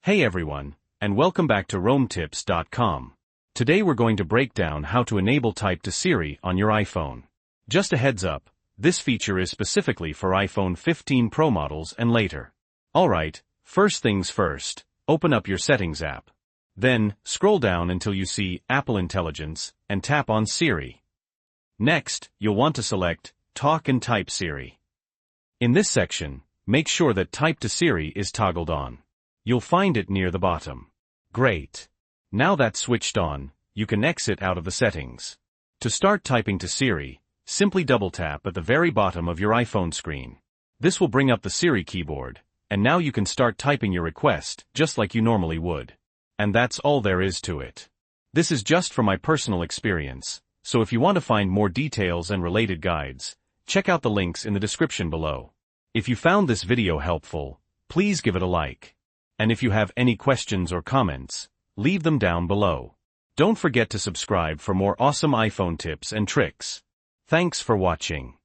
Hey everyone, and welcome back to RoamTips.com. Today we're going to break down how to enable Type to Siri on your iPhone. Just a heads up, this feature is specifically for iPhone 15 Pro models and later. Alright, first things first, open up your Settings app. Then, scroll down until you see Apple Intelligence, and tap on Siri. Next, you'll want to select Talk and Type Siri. In this section, make sure that Type to Siri is toggled on. You'll find it near the bottom. Great. Now that's switched on, you can exit out of the settings. To start typing to Siri, simply double-tap at the very bottom of your iPhone screen. This will bring up the Siri keyboard, and now you can start typing your request just like you normally would. And that's all there is to it. This is just from my personal experience, so if you want to find more details and related guides, check out the links in the description below. If you found this video helpful, please give it a like. And if you have any questions or comments, leave them down below. Don't forget to subscribe for more awesome iPhone tips and tricks. Thanks for watching.